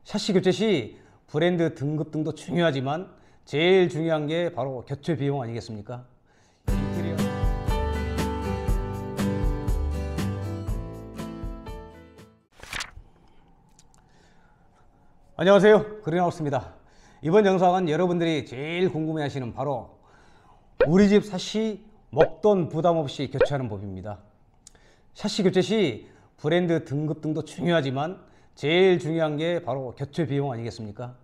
샤시 교체 시 브랜드 등급 등도 중요하지만 제일 중요한 게 바로 교체 비용 아니겠습니까? 인테리어. 안녕하세요, 그린하우스입니다. 이번 영상은 여러분들이 제일 궁금해하시는 바로 우리 집 샤시 먹돈 부담 없이 교체하는 법입니다. 샤시 교체 시 브랜드 등급 등도 중요하지만 제일 중요한 게 바로 교체 비용 아니겠습니까?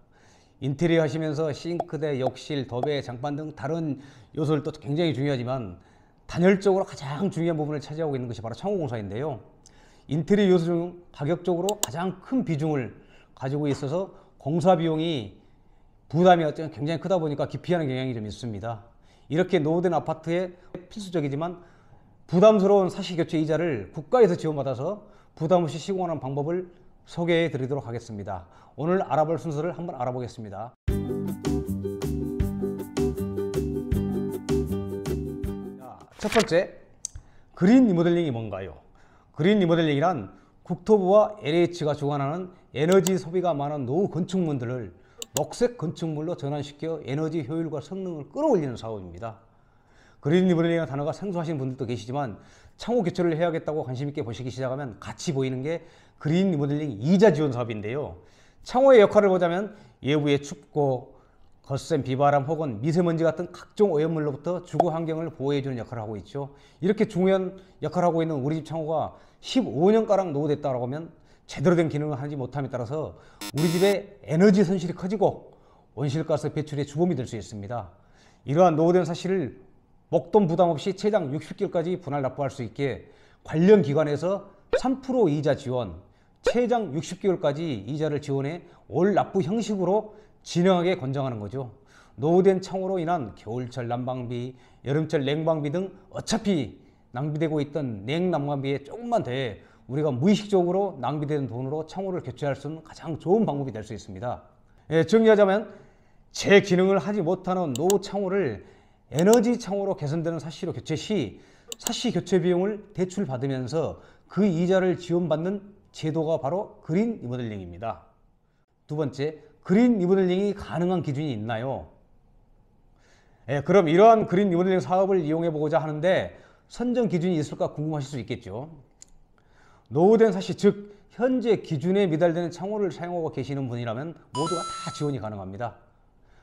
인테리어 하시면서 싱크대, 욕실, 도배, 장판 등 다른 요소들도 굉장히 중요하지만 단열적으로 가장 중요한 부분을 차지하고 있는 것이 바로 창호 공사인데요. 인테리어 요소 중 가격적으로 가장 큰 비중을 가지고 있어서 공사 비용이 부담이 굉장히 크다 보니까 기피하는 경향이 좀 있습니다. 이렇게 노후된 아파트에 필수적이지만 부담스러운 샤시 교체 이자를 국가에서 지원받아서 부담 없이 시공하는 방법을 소개해 드리도록 하겠습니다. 오늘 알아볼 순서를 한번 알아보겠습니다. 첫 번째, 그린 리모델링이 뭔가요? 그린 리모델링이란 국토부와 LH가 주관하는 에너지 소비가 많은 노후 건축물들을 녹색 건축물로 전환시켜 에너지 효율과 성능을 끌어올리는 사업입니다. 그린 리모델링이라는 단어가 생소하신 분들도 계시지만 창호 교체를 해야겠다고 관심 있게 보시기 시작하면 같이 보이는 게 그린 리모델링 이자 지원 사업인데요. 창호의 역할을 보자면 외부의 춥고 거센 비바람 혹은 미세먼지 같은 각종 오염물로부터 주거 환경을 보호해주는 역할을 하고 있죠. 이렇게 중요한 역할을 하고 있는 우리 집 창호가 15년가량 노후됐다고 하면 제대로 된 기능을 하지 못함에 따라서 우리 집의 에너지 손실이 커지고 온실가스 배출의 주범이 될 수 있습니다. 이러한 노후된 사실을 목돈 부담 없이 최장 60개월까지 분할 납부할 수 있게 관련 기관에서 3% 이자 지원, 최장 60개월까지 이자를 지원해 올 납부 형식으로 진행하게 권장하는 거죠. 노후된 창호로 인한 겨울철 난방비, 여름철 냉방비 등 어차피 낭비되고 있던 냉난방비에 조금만 더해 우리가 무의식적으로 낭비되는 돈으로 창호를 교체할 수 있는 가장 좋은 방법이 될 수 있습니다. 정리하자면 제 기능을 하지 못하는 노후 창호를 에너지 창호로 개선되는 샤시로 교체 시 샤시 교체 비용을 대출받으면서 그 이자를 지원받는 제도가 바로 그린 리모델링입니다. 두 번째, 그린 리모델링이 가능한 기준이 있나요? 그럼 이러한 그린 리모델링 사업을 이용해 보고자 하는데 선정 기준이 있을까 궁금하실 수 있겠죠. 노후된 샤시, 즉 현재 기준에 미달되는 창호를 사용하고 계시는 분이라면 모두가 다 지원이 가능합니다.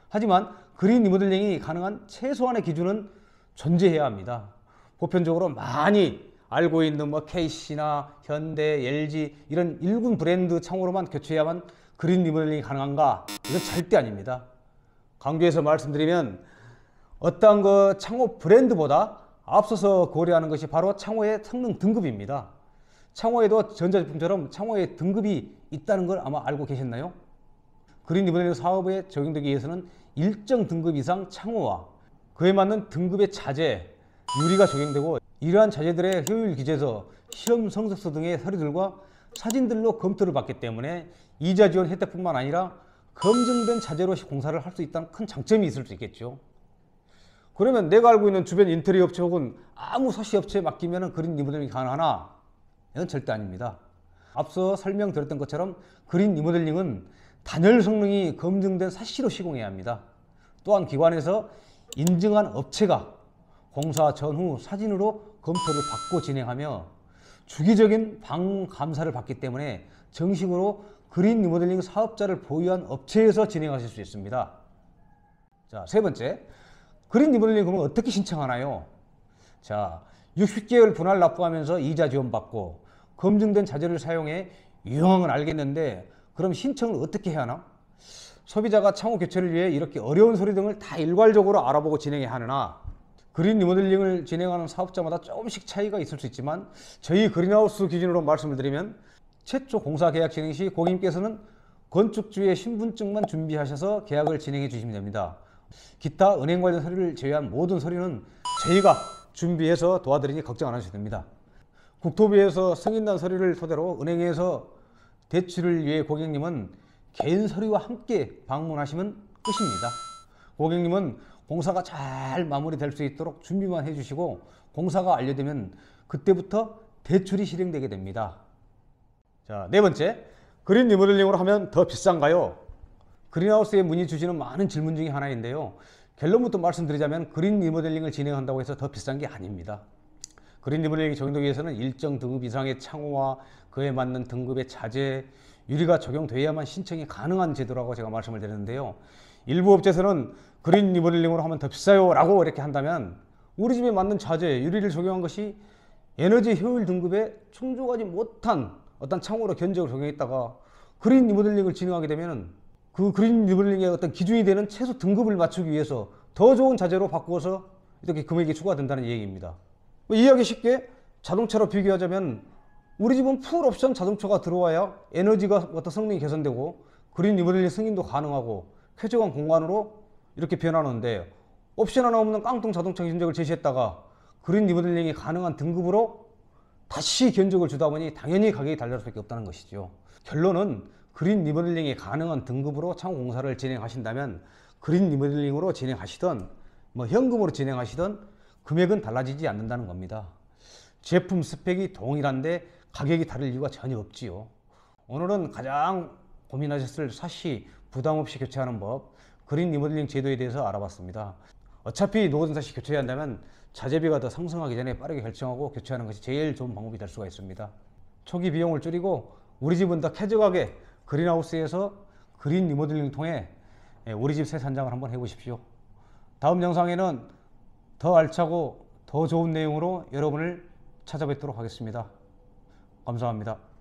하지만 그린 리모델링이 가능한 최소한의 기준은 존재해야 합니다. 보편적으로 많이 알고 있는 KC나 현대, LG 이런 일군 브랜드 창호로만 교체해야만 그린 리모델링이 가능한가? 이건 절대 아닙니다. 강조해서 말씀드리면 어떠한 그 창호 브랜드보다 앞서서 고려하는 것이 바로 창호의 성능 등급입니다. 창호에도 전자제품처럼 창호의 등급이 있다는 걸 아마 알고 계셨나요? 그린 리모델링 사업에 적용되기 위해서는 일정 등급 이상 창호와 그에 맞는 등급의 자재, 유리가 적용되고 이러한 자재들의 효율 기재서, 시험 성적서 등의 서류들과 사진들로 검토를 받기 때문에 이자 지원 혜택뿐만 아니라 검증된 자재로 공사를 할 수 있다는 큰 장점이 있을 수 있겠죠. 그러면 내가 알고 있는 주변 인테리어 업체 혹은 아무 샤시 업체에 맡기면 그린 리모델링이 가능하나? 이건 절대 아닙니다. 앞서 설명드렸던 것처럼 그린 리모델링은 단열 성능이 검증된 샤시로 시공해야 합니다. 또한 기관에서 인증한 업체가 공사 전후 사진으로 검토를 받고 진행하며 주기적인 방문 감사를 받기 때문에 정식으로 그린 리모델링 사업자를 보유한 업체에서 진행하실 수 있습니다. 자, 세 번째, 그린 리모델링 그러면 어떻게 신청하나요? 자, 60개월 분할 납부하면서 이자 지원받고 검증된 자재를 사용해 유용한 건 알겠는데 그럼 신청을 어떻게 해야 하나? 소비자가 창호 교체를 위해 이렇게 어려운 서류 등을 다 일괄적으로 알아보고 진행해야 하느나 그린 리모델링을 진행하는 사업자마다 조금씩 차이가 있을 수 있지만 저희 그린하우스 기준으로 말씀을 드리면 최초 공사 계약 진행 시 고객님께서는 건축주의 신분증만 준비하셔서 계약을 진행해 주시면 됩니다. 기타 은행 관련 서류를 제외한 모든 서류는 저희가 준비해서 도와드리니 걱정 안 하셔도 됩니다. 국토부에서 승인난 서류를 토대로 은행에서 대출을 위해 고객님은 개인 서류와 함께 방문하시면 끝입니다. 고객님은 공사가 잘 마무리될 수 있도록 준비만 해주시고 공사가 완료되면 그때부터 대출이 실행되게 됩니다. 자, 네 번째, 그린 리모델링으로 하면 더 비싼가요? 그린하우스의 문의 주시는 많은 질문 중에 하나인데요. 결론부터 말씀드리자면 그린 리모델링을 진행한다고 해서 더 비싼 게 아닙니다. 그린 리모델링이 적용되기 위해서는 일정 등급 이상의 창호와 그에 맞는 등급의 자재, 유리가 적용돼야만 신청이 가능한 제도라고 제가 말씀을 드렸는데요. 일부 업체에서는 그린 리모델링으로 하면 더 비싸요 라고 이렇게 한다면 우리 집에 맞는 자재, 유리를 적용한 것이 에너지 효율 등급에 충족하지 못한 어떤 창호로 견적을 적용했다가 그린 리모델링을 진행하게 되면 그 그린 리모델링의 어떤 기준이 되는 최소 등급을 맞추기 위해서 더 좋은 자재로 바꾸어서 이렇게 금액이 추가된다는 얘기입니다. 이해하기 쉽게 자동차로 비교하자면 우리 집은 풀 옵션 자동차가 들어와야 에너지가 어떤 성능이 개선되고 그린 리모델링 승인도 가능하고 쾌적한 공간으로 이렇게 변하는데 옵션 하나 없는 깡통 자동차 견적을 제시했다가 그린 리모델링이 가능한 등급으로 다시 견적을 주다 보니 당연히 가격이 달릴 수밖에 없다는 것이죠. 결론은 그린 리모델링이 가능한 등급으로 창호 공사를 진행하신다면 그린 리모델링으로 진행하시던 현금으로 진행하시던 금액은 달라지지 않는다는 겁니다. 제품 스펙이 동일한데 가격이 다를 이유가 전혀 없지요. 오늘은 가장 고민하셨을 사시 부담 없이 교체하는 법, 그린 리모델링 제도에 대해서 알아봤습니다. 어차피 노후전 사시 교체해야 한다면 자재비가 더 상승하기 전에 빠르게 결정하고 교체하는 것이 제일 좋은 방법이 될 수가 있습니다. 초기 비용을 줄이고 우리 집은 더 쾌적하게 그린하우스에서 그린 리모델링을 통해 우리 집 새 산장을 한번 해보십시오. 다음 영상에는 더 알차고 더 좋은 내용으로 여러분을 찾아뵙도록 하겠습니다. 감사합니다.